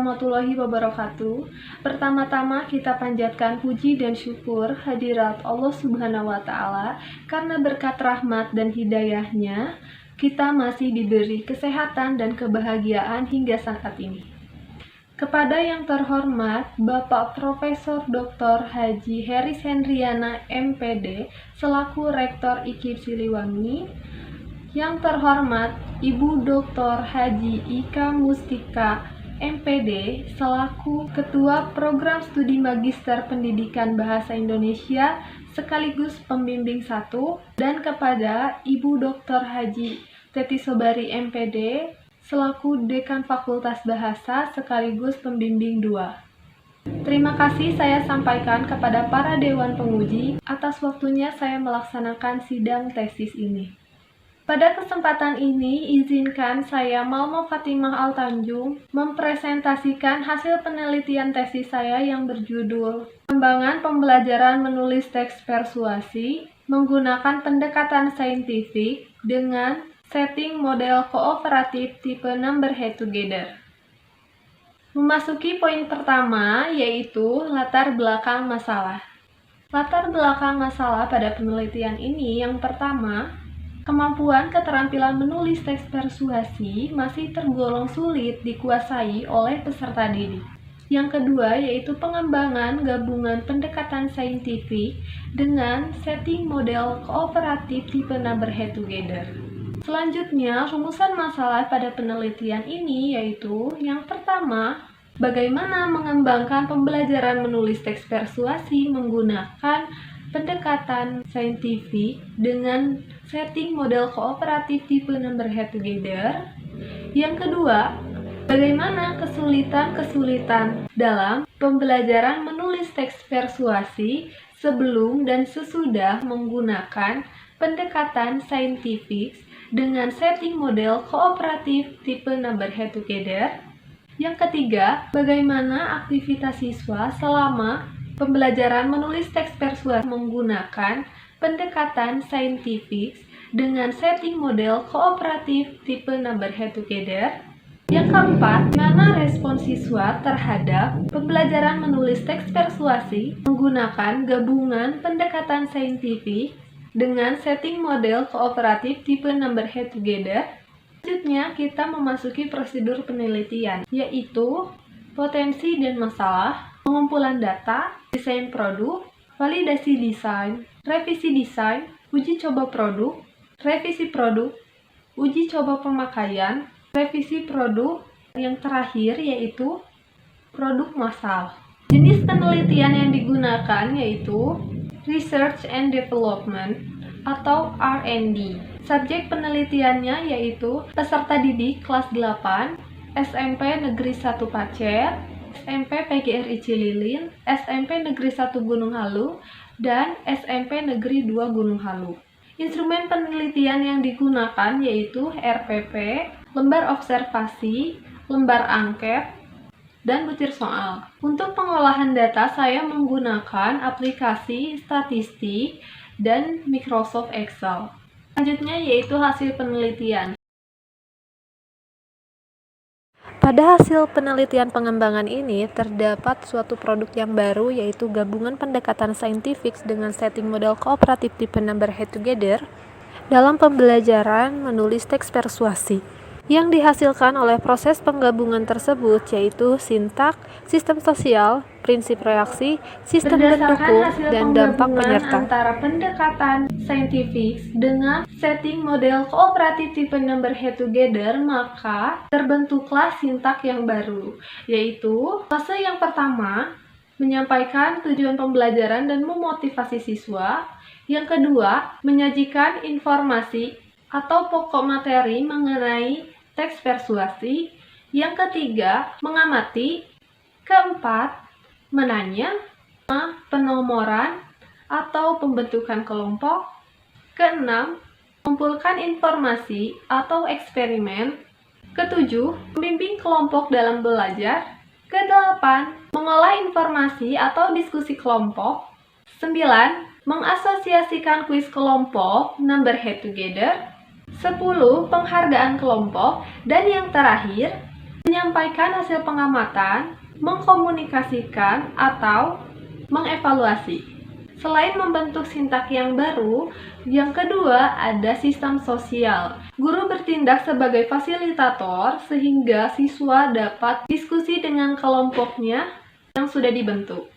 warahmatullahi wabarakatuh. Pertama-tama kita panjatkan puji dan syukur hadirat Allah Subhanahu wa Ta'ala, karena berkat rahmat dan hidayahnya kita masih diberi kesehatan dan kebahagiaan hingga saat ini. Kepada yang terhormat Bapak Profesor Dr. Haji Heris Hendriana MPD selaku Rektor IKIP Siliwangi, yang terhormat Ibu Dr. Haji Ika Mustika MPD selaku Ketua Program Studi Magister Pendidikan Bahasa Indonesia sekaligus pembimbing 1, dan kepada Ibu Dr. Haji Teti Sobari MPD selaku Dekan Fakultas Bahasa sekaligus pembimbing 2. Terima kasih saya sampaikan kepada para Dewan Penguji atas waktunya saya melaksanakan sidang tesis ini. Pada kesempatan ini, izinkan saya Malmo Fatimah Al-Tanjung mempresentasikan hasil penelitian tesis saya yang berjudul Pengembangan Pembelajaran Menulis Teks Persuasi menggunakan pendekatan saintifik dengan setting model kooperatif tipe Number Head Together. Memasuki poin pertama, yaitu latar belakang masalah. Latar belakang masalah pada penelitian ini yang pertama, kemampuan keterampilan menulis teks persuasi masih tergolong sulit dikuasai oleh peserta didik. Yang kedua yaitu pengembangan gabungan pendekatan saintifik dengan setting model kooperatif tipe Number Head Together. Selanjutnya, rumusan masalah pada penelitian ini yaitu yang pertama, bagaimana mengembangkan pembelajaran menulis teks persuasi menggunakan pendekatan saintifik dengan setting model kooperatif tipe Number Head Together. Yang kedua, bagaimana kesulitan-kesulitan dalam pembelajaran menulis teks persuasi sebelum dan sesudah menggunakan pendekatan saintifik dengan setting model kooperatif tipe Number Head Together. Yang ketiga, bagaimana aktivitas siswa selama pembelajaran menulis teks persuasi menggunakan pendekatan saintifik dengan setting model kooperatif tipe Number Head Together. Yang keempat, bagaimana respon siswa terhadap pembelajaran menulis teks persuasi menggunakan gabungan pendekatan saintifik dengan setting model kooperatif tipe Number Head Together. Selanjutnya, kita memasuki prosedur penelitian, yaitu potensi dan masalah, pengumpulan data, desain produk, validasi desain, revisi desain, uji coba produk, revisi produk, uji coba pemakaian, revisi produk, yang terakhir yaitu produk massal. Jenis penelitian yang digunakan yaitu Research and Development atau R&D. Subjek penelitiannya yaitu peserta didik kelas 8, SMP Negeri 1 Pacet, SMP PGRI Cililin, SMP Negeri 1 Gunung Halu, dan SMP Negeri 2 Gunung Halu. Instrumen penelitian yang digunakan yaitu RPP, lembar observasi, lembar angket, dan butir soal. Untuk pengolahan data saya menggunakan aplikasi statistik dan Microsoft Excel. Selanjutnya yaitu hasil penelitian. Pada hasil penelitian pengembangan ini terdapat suatu produk yang baru yaitu gabungan pendekatan saintifik dengan setting model kooperatif tipe Number Head Together dalam pembelajaran menulis teks persuasi. Yang dihasilkan oleh proses penggabungan tersebut yaitu sintak, sistem sosial, prinsip reaksi, sistem pendukung, dan dampak penyerta. Antara pendekatan saintifik dengan setting model kooperatif tipe Number Head Together, maka terbentuklah sintak yang baru, yaitu fase yang pertama menyampaikan tujuan pembelajaran dan memotivasi siswa. Yang kedua, menyajikan informasi atau pokok materi mengenai teks persuasi. Yang ketiga, mengamati. Keempat, menanya. Penomoran atau pembentukan kelompok. Keenam, mengumpulkan informasi atau eksperimen. Ketujuh, membimbing kelompok dalam belajar. Kedelapan, mengolah informasi atau diskusi kelompok. 9, mengasosiasikan kuis kelompok Number Head Together. 10, penghargaan kelompok. Dan yang terakhir, menyampaikan hasil pengamatan, mengkomunikasikan, atau mengevaluasi. Selain membentuk sintak yang baru, yang kedua ada sistem sosial. Guru bertindak sebagai fasilitator sehingga siswa dapat diskusi dengan kelompoknya yang sudah dibentuk.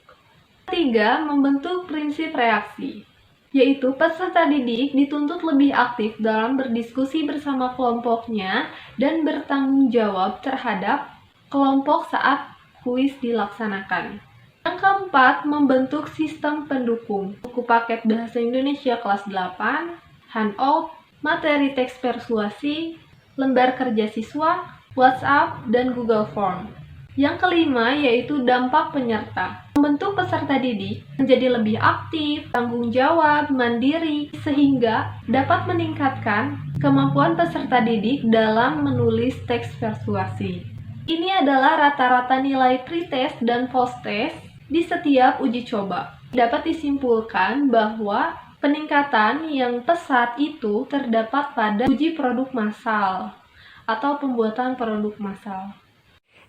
Ketiga, membentuk prinsip reaksi, yaitu peserta didik dituntut lebih aktif dalam berdiskusi bersama kelompoknya dan bertanggung jawab terhadap kelompok saat kuis dilaksanakan. Yang keempat, membentuk sistem pendukung. Buku paket bahasa Indonesia kelas 8, handout, materi teks persuasi, lembar kerja siswa, WhatsApp, dan Google Form. Yang kelima yaitu dampak penyerta. Membentuk peserta didik menjadi lebih aktif, tanggung jawab, mandiri, sehingga dapat meningkatkan kemampuan peserta didik dalam menulis teks persuasi. Ini adalah rata-rata nilai pretest dan posttest di setiap uji coba. Dapat disimpulkan bahwa peningkatan yang pesat itu terdapat pada uji produk massal atau pembuatan produk massal.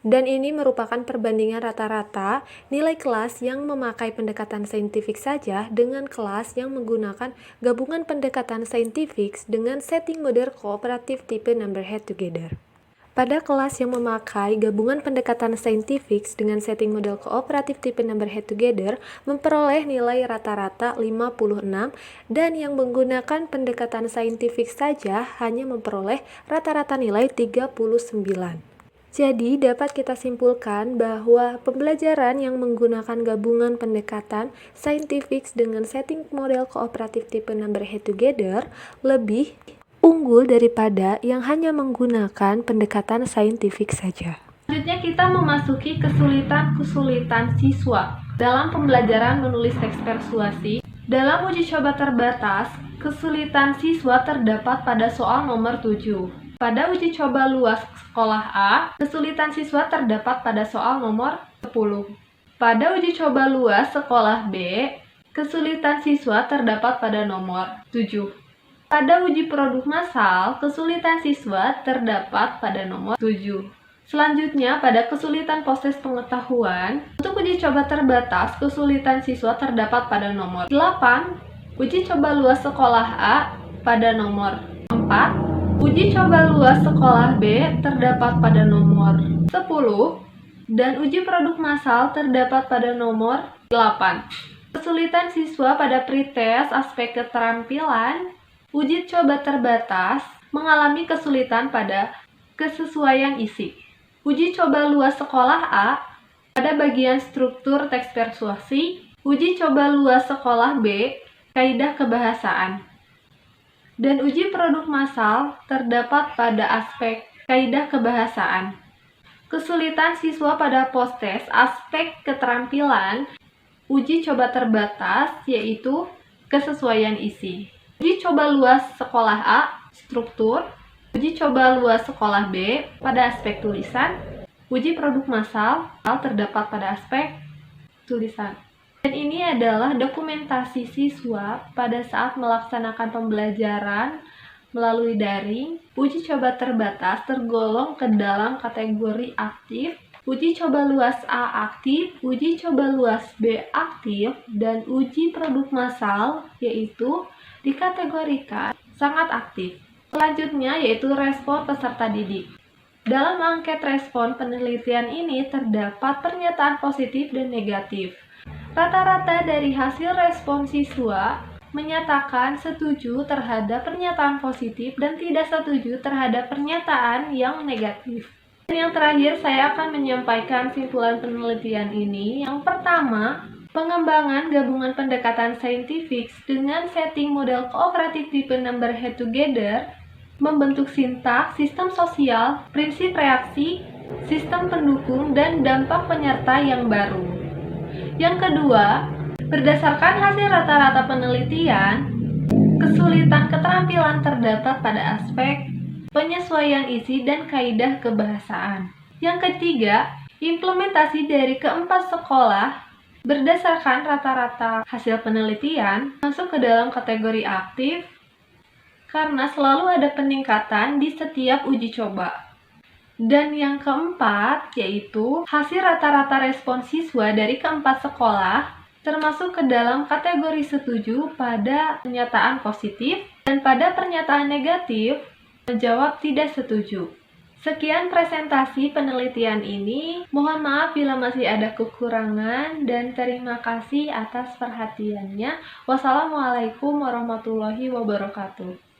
Dan ini merupakan perbandingan rata-rata nilai kelas yang memakai pendekatan saintifik saja dengan kelas yang menggunakan gabungan pendekatan saintifik dengan setting model kooperatif tipe number head together. Pada kelas yang memakai gabungan pendekatan saintifik dengan setting model kooperatif tipe number head together memperoleh nilai rata-rata 56 dan yang menggunakan pendekatan saintifik saja hanya memperoleh rata-rata nilai 39. Jadi dapat kita simpulkan bahwa pembelajaran yang menggunakan gabungan pendekatan saintifik dengan setting model kooperatif tipe number head together lebih unggul daripada yang hanya menggunakan pendekatan saintifik saja. Selanjutnya kita memasuki kesulitan-kesulitan siswa dalam pembelajaran menulis teks persuasi. Dalam uji coba terbatas, kesulitan siswa terdapat pada soal nomor 7. Pada uji coba luas sekolah A, kesulitan siswa terdapat pada soal nomor 10. Pada uji coba luas sekolah B, kesulitan siswa terdapat pada nomor 7. Pada uji produk massal, kesulitan siswa terdapat pada nomor 7. Selanjutnya, pada kesulitan proses pengetahuan, untuk uji coba terbatas, kesulitan siswa terdapat pada nomor 8. Uji coba luas sekolah A pada nomor 4. Uji coba luas sekolah B terdapat pada nomor 10. Dan uji produk massal terdapat pada nomor 8. Kesulitan siswa pada pretest aspek keterampilan uji coba terbatas mengalami kesulitan pada kesesuaian isi. Uji coba luas sekolah A pada bagian struktur teks persuasi, uji coba luas sekolah B, kaidah kebahasaan. Dan uji produk massal terdapat pada aspek kaidah kebahasaan. Kesulitan siswa pada posttest aspek keterampilan uji coba terbatas yaitu kesesuaian isi. Uji coba luas sekolah A, struktur. Uji coba luas sekolah B pada aspek tulisan. Uji produk massal terdapat pada aspek tulisan. Dan ini adalah dokumentasi siswa pada saat melaksanakan pembelajaran melalui daring. Uji coba terbatas tergolong ke dalam kategori aktif. Uji coba luas A aktif, uji coba luas B aktif, dan uji produk massal yaitu dikategorikan sangat aktif. Selanjutnya yaitu respon peserta didik. Dalam angket respon penelitian ini terdapat pernyataan positif dan negatif. Rata-rata dari hasil respon siswa menyatakan setuju terhadap pernyataan positif dan tidak setuju terhadap pernyataan yang negatif. Dan yang terakhir saya akan menyampaikan simpulan penelitian ini. Yang pertama, pengembangan gabungan pendekatan saintifik dengan setting model kooperatif tipe number head together membentuk sintaks, sistem sosial, prinsip reaksi, sistem pendukung, dan dampak penyerta yang baru. Yang kedua, berdasarkan hasil rata-rata penelitian, kesulitan keterampilan terdapat pada aspek penyesuaian isi dan kaidah kebahasaan. Yang ketiga, implementasi dari keempat sekolah berdasarkan rata-rata hasil penelitian masuk ke dalam kategori aktif karena selalu ada peningkatan di setiap uji coba. Dan yang keempat, yaitu hasil rata-rata respon siswa dari keempat sekolah termasuk ke dalam kategori setuju pada pernyataan positif dan pada pernyataan negatif menjawab tidak setuju. Sekian presentasi penelitian ini. Mohon maaf bila masih ada kekurangan dan terima kasih atas perhatiannya. Wassalamualaikum warahmatullahi wabarakatuh.